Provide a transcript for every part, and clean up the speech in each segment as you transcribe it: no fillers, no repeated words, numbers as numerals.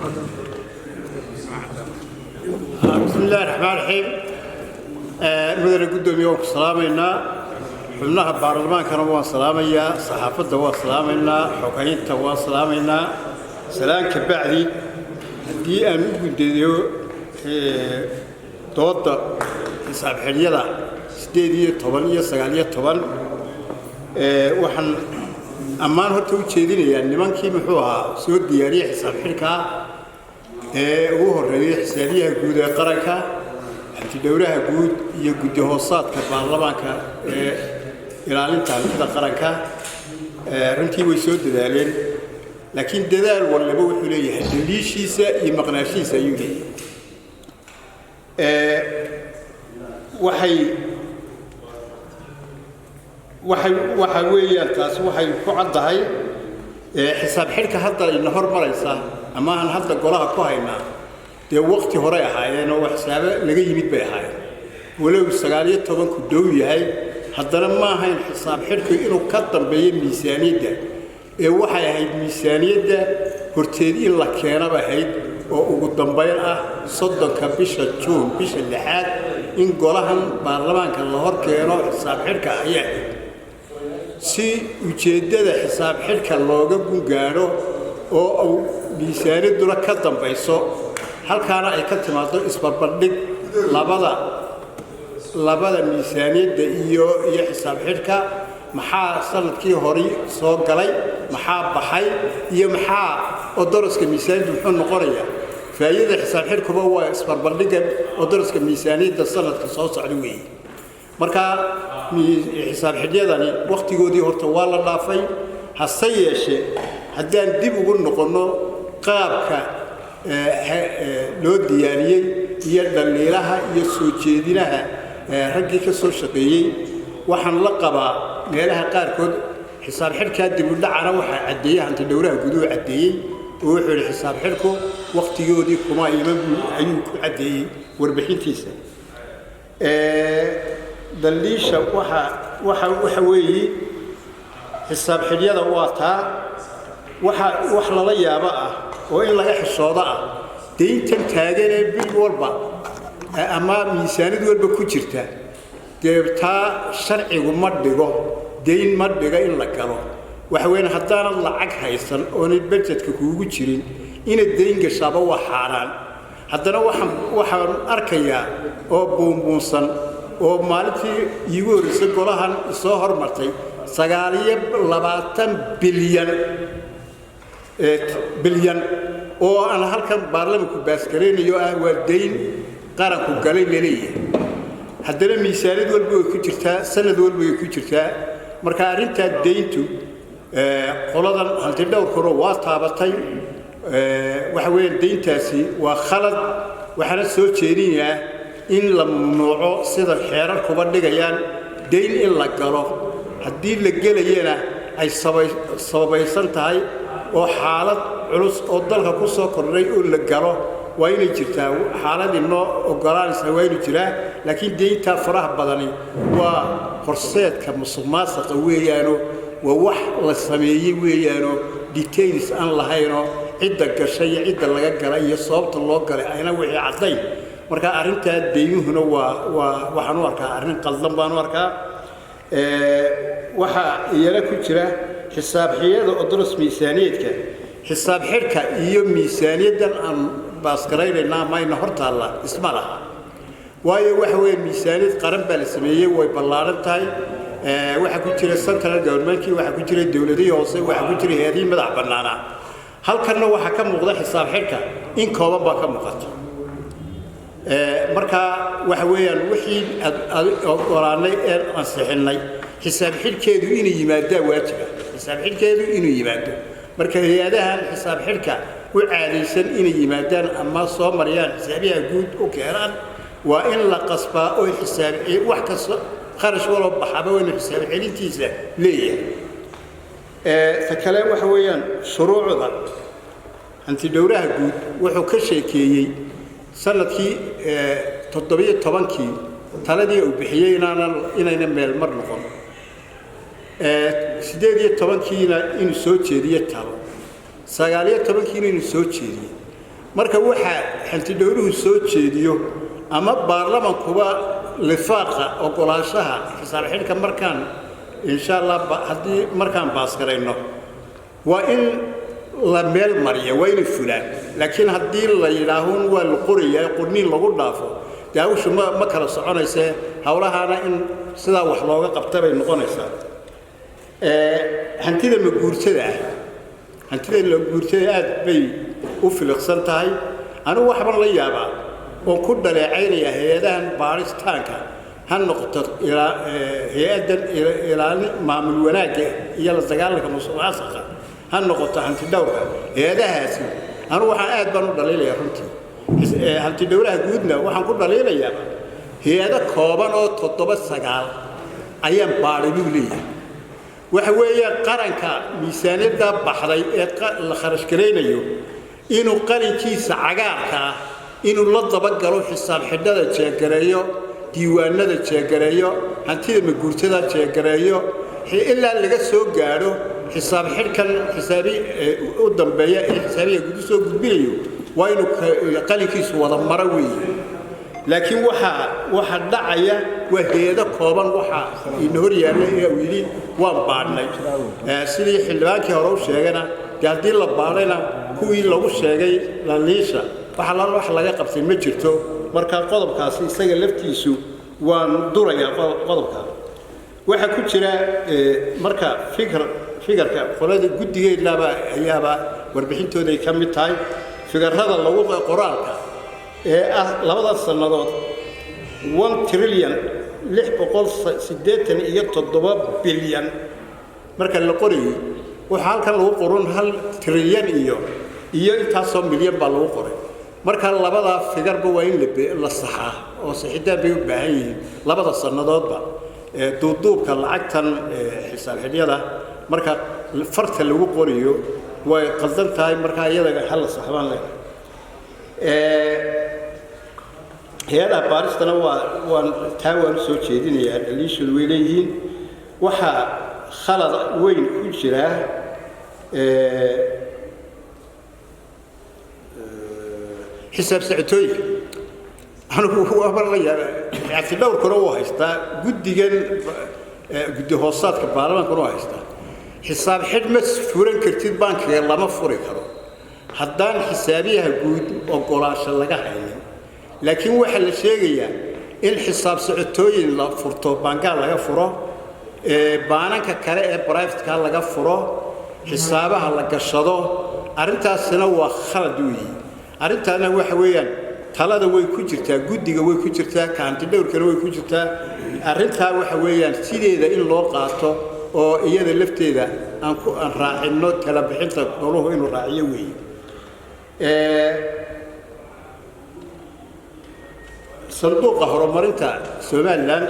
بسم الله الرحمن الرحيم. مدير قدومي سلامينا حبناها بارلمان كانوا سلامينا صحافة سلامينا حكاية سلامينا سلام كبعدي دي أن قديو توضع حساب حرية سديدية طبانية سجالية طبان وحن أمان هو توجدين يعني من كي محوها سود دياري حساب حركة وهو الرئيس حسابية جود قرنك أنت دورها جود يجود هوسات كبارلمان إلى أن تعلم قرنك رنتي ويسود دلالين لكن دلال ولا بوح ليه ليش يسا يمقناشي سيودي waxay weeyaan taas waxay ku caddahay xisaab xirka hadda in hormaraysa ama aan hadda golaha ku haynaa de waqti hore ahaayeen oo xisaab laga yimid bay ahaayeen walow 19 ku dhow yahay haddana ma ahayn xisaab xirku inuu ka dambeeyo miisaaniyadda waxay ahayd miisaaniyadda horteed in la keenaba ahayd oo ugu dambeyn ah 30 bisha Juun bisha 6 in golahan baarlamaanka la hor keeno xisaab xirka ayaa si ujeedada xisaab xirka looga gaaro oo miisaaniyaduna ka dambayso halkaana ay ka timaado isbarbardhig labada miisaaniyadda iyo xisaab xirka maxaa sanadkii hore soo galay maxaa baxay iyo maxaa oo daraska miisaaniyaddu wuxuu noqonayaa faa'iidada xisaab xirkuba waa isbarbardhigga oo daraska miisaaniyadda sanadka soo socda weeye marka xisaab xidhyadani waqtigoodii horta waa la dhaafay hase yeeshee haddaan dib ugu noqono qaabka loo diyaariyey iyo dhaliilaha iyo soo jeedinaha raggii ka soo shaqeeyey waxaan la qabaa meelaha qaarkood xisaab xidhkaa dib u dhacana waxaa caddeeyey hanti dhowraha guduhu caddeeyey oo wuxuu yidhi xisaab xidhku waqtigoodii kuma iman ayuu ku caddeeyey warbixintiisa daliisha waxa weeye xisaab xidhyada waa taa wax lala yaabo ah oo in laga xishoodo ah deyntan taagan ee bil walba ama miisaanid walba ku jirta deebtaa sharcigu ma dhigo deyn ma dhiga in la galo waxa weyn haddaan lacag haysan oo budgetka kuugu jirin in deyn gashaaba waa xaraan haddana waxaan arkayaa oo buunbuunsan oo maalintii iigu horeysay golahan soo hormartay 29 bilyan oo aan halkan baarlamaanku baaskareeyo ah waa deyn qaranku galay leeyahay haddana miisaaniyad walba way ku jirtaa sanad walba way ku jirtaa marka arinta deyntu qoladan hanti dhowrkoro waa taabatay waxa weeyaan deyntaasi waa khalad waxana soo jeedinayaa in la mamnuuco sida xeerarkuba dhigayaan deyn in la galo haddii la gelayana ay sababaysan tahay oo xaalad culus oo dalka ku soo kordhay oo la galo waa inay jirtaa xaalad inoo ogolaanaysa waa inuu jiraa laakiin deynta faraha badani waa horseedka musuqmaasuqa weeyaano waa wax la sameeyey weeyaano details aan lahayno cidda gashay iyo cidda laga galay iyo sababta loo galay ayna wixii caddayn marka arinta deeyuhuna waxaan u arkaa arin qaldan baan u arkaa waxa iyana ku jira xisaab xiyada oo daras miisaaniyadka xisaab xirka iyo miisaaniyaddan aan baaskareynaa mayna hortaala isma laha waayo waxa weeye miisaaniyad qaran baa la sameeyey way ballaaran tahay waxa ku jira central government waxa ku jira dawladii hoose waxa ku jira hay'adaha madax bannaana halkanna waxa ka muuqda xisaab xirka in kooban baa ka muuqata marka waxa weeyaan wixii ogolaanay ee ansixinay xisaab xirkeedu inuu yimaado waajiba xisaab xirkeedu inuu yimaado marka hay'adahan xisaab xirka u caadeysan inay yimaadaan ama soo mariyaan xisaabiyaha guud u keenaan waa in la qasbaa oo xisaab wax kasta kharash wala baxaba oo xisaab celintiisa leeyahay kale waxa weeyaan shuruucda hanti dhowraha guud wuxuu ka sheekeeyay sanadkii 17 taladii uu bixiyay inayna meel mar noqon 18 inuu soo jeediyo talo 19 inuu soo jeediyo marka waxa hanti dawluhu soo jeediyo ama baarlamankuba lifaaqa ogolaanshaha xisaab xidhka markaan insha Allah haddii markaan baas garayno waa in la meel mariyo waa in fulaan laakiin haddii la yidhaaho waa la qorayaa qurniin lagu dhaafo daawshu ma kala soconaysa hawlahaana in sidaa wax looga qabta bay noqonaysaa hantida maguurtada aad bay u filiqsan tahay anigu waxban la yaabaa oo ku dhaleecaynaya hay'adahan baaristaanka han noqoto hay'adan ilaalin maamul wanaagga iyo la dagaalanka musuqmaasuqa han noqoto hanti dhawrka hay'adahaasi anigu waxaan aad baan u dhaleelayaa runtii hanti dawlaha guudna waxaan ku dhaleelayaa hay'ado kooban oo 7-9 ayaan baarigu leeyahay waxa weeyaan qaranka miisaaniyadda baxday ee la kharash gareynayo inuu qalinkiisa cagaarka inuu la daba galo xisaab xidhada jeegareeyo diiwaanada jeegareeyo hantida maguurtada jeegareeyo ilaa laga soo gaaro xisaab xidhkan xisaabi u dambeeya ee xisaabiga guud soo gudbinayo waa inuu qalinkiisu wada maro weeye laakiin waxa dhacaya waa hay'ado kooban waxa in hor yaalla ee wili waan baadhnay sidii xildhibaankii hore u sheegana haddii la baadhayna kuwii lagu sheegay la liisha wax laga qabtay ma jirto marka qodobkaasi isaga laftiisu waan durayaa qodobka waxa ku jira marka fikirka qolada guddigeedaba ayaaba warbixintooda ay ka mid tahay fikirrada lagu qoraalka ee labada sanadood 1 trillion 687 bilyan marka la qorayo waxa halkan lagu qoran 1 trillion iyo intaasoo milyan baa lagu qoray marka labada figarba waa in la saxaa oo saxiidad bay u baahan yihiin labada sanadoodba duuduubka lacagtan xisaab xidhiyada marka farta lagu qoriyo way qaldan tahay marka iyada hal saxbaan leh hay'adaha baaristana waan taawaan soo jeedinayaa dhaliishoodu way leeyihiin waxa khalad weyn ku jira حساب سعتوي أنا هو أمر لي يعني دور كروه هيستا جد هوسات كبارمان كروه هيستا حساب حدمس فورن كرتيد بانك يلا ما فوري كرو حدان حسابيها جود وقراش اللي جاهين لكن واحد الشيء الحساب سعتوي لا فرتو بانك لا فورو بانك كره برايفت كان لا فورو حسابها لا قشدو أرنتها سنة وخلد وي arrintaana waxa weeyaan talada way ku jirtaa guddiga way ku jirtaa kaanti dhowrkana way ku jirtaa arrintaa waxa weeyaan sideeda in loo qaato oo iyada lafteeda aan raacino tala bixinta goluhu inuu raaciyo weeye sanduuqa horumarinta Somaliland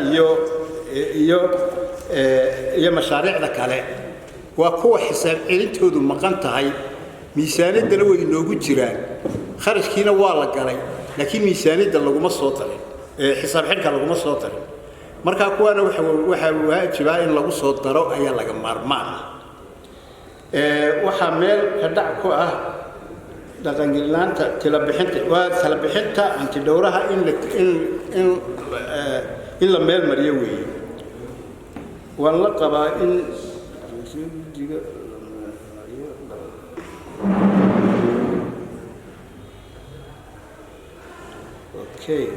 iyo mashaariicda kale waa kuwa xisaab celintoodu maqan tahay miisaaniyadana way inoogu jiraan kharashkiina waa la galay laakiin miisaaniyadda laguma soo tarin xisaab xidhka laguma soo tarin marka kuwana waxa waajiba in lagu soo daro ayaa laga maarmaan waxa meel ka dhac ku ah dhaqangelnaanta tala bixinta anti dhowraha in la meel mariyo weeye waan la qabaa in Okay.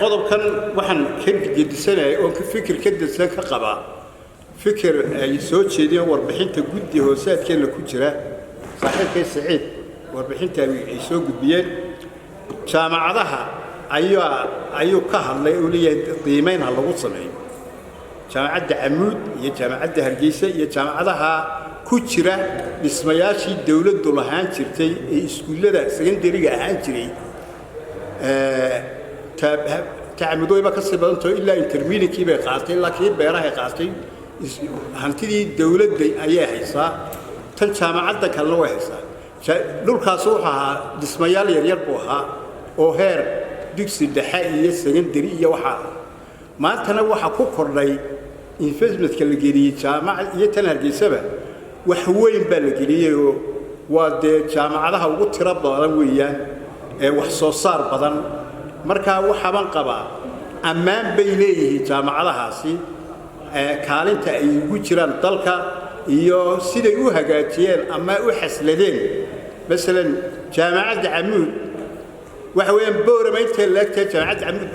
qodobkan waxaan ka gedisanay oo ka fikir ka dadsan ka qaba fikir ay soo jeediyeen warbixinta guddi hoosaadkeena ku jira saaxiibkay Saciid warbixinta ay soo gudbiyeen jaamacadaha ayuu ka hadlay oo leeyahay qiimeyn lagu sameeyo jaamacadda Amuud iyo jaamacadda Hargeysa iyo jaamacadaha ku jira dhismayaashii dawladdu lahaan jirtay ee iskuulada secondary-ga ahaan jiray تعمدوا يبقى كسبان تو إلا intermediate كي بقاطع إلا كي بيراه قاطع هنتدي دولة دي أيه حسا تنشام عندك الله حسا دول كاسوها دسميال يربوها أو هير دكس الدحائي السجندرية وحا ما تنوع كوكر لي investment ka la geliyay jaamacad iyo tan Hargeysa wax weyn baa la geliyay oo waa de jaamacadaha ugu tiro badan weeyaan ee wax soo saar badan marka waxa ban qabaa ammaan bay leeyihiin jaamacadahaasi kaalinta ay ugu jiraan dalka iyo siday u hagaajiyeen ama u xasladeen مثلا جامعة عمود وحوين بورا ما يتكلم جامعة عمود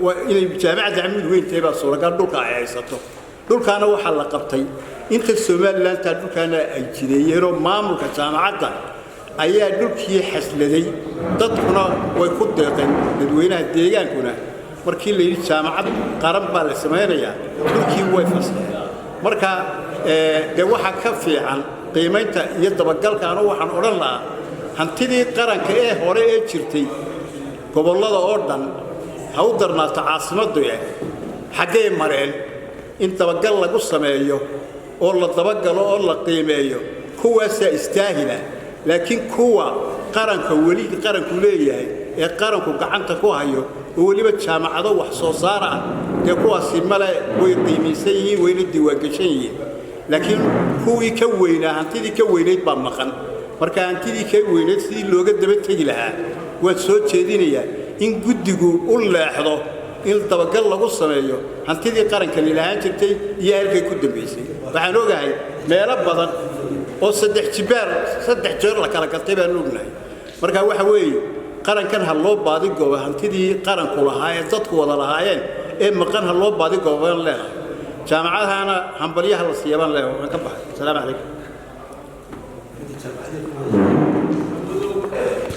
وإلى جامعة عمود وين تبى صورة قال دول كعيسته دول كانوا وحلا قبطي أنت السؤال لا أنت دول كان أجديرو ما ملك جامعة أي دول كي حسلدي تطلع ويكون دقن لدوينه الديجان كنا مركي اللي جامعة قرب بالسمايريا دول كي ويفصل مركا ده واحد كفي عن qiimaynta iyo dabagalka anu waxaan oran lahaa hantidii qaranka ee hore ee jirtay gobolada oo dhan ha u darnaato caasimadu xagee mareen in dabagal lagu sameeyo oo la dabagalo oo la qiimeeyo kuwaas istaahila laakiin kuwa qaranka wali qaranku leeyahay ee qaranku gacanta ku hayo oo waliba jaamacado wax soo saar ah ee kuwaasi male way qiimaysan yihiin wayna diiwaan gashan yihiin لكن هو يكوينا هنتدي كوينات بمقن مركا هنتدي كوينات سيد لوجد دبت تجلها والصوت شدينية إن جدجو ولا حضو إن طبق الله قصة مايو هنتدي قرن كان لها تبتي يارجع كده بيسي فحنو جاي ما يرب بدن أو صدق جبر لك على كتيبة نوبنا مركا وحوي قرن كان هاللوب بعد الجو هنتدي قرن كلها هاي تطق ولا هاين إيه مقن هاللوب بعد الجو ولا جامعات أنا هم بريها الصيام له. السلام عليكم.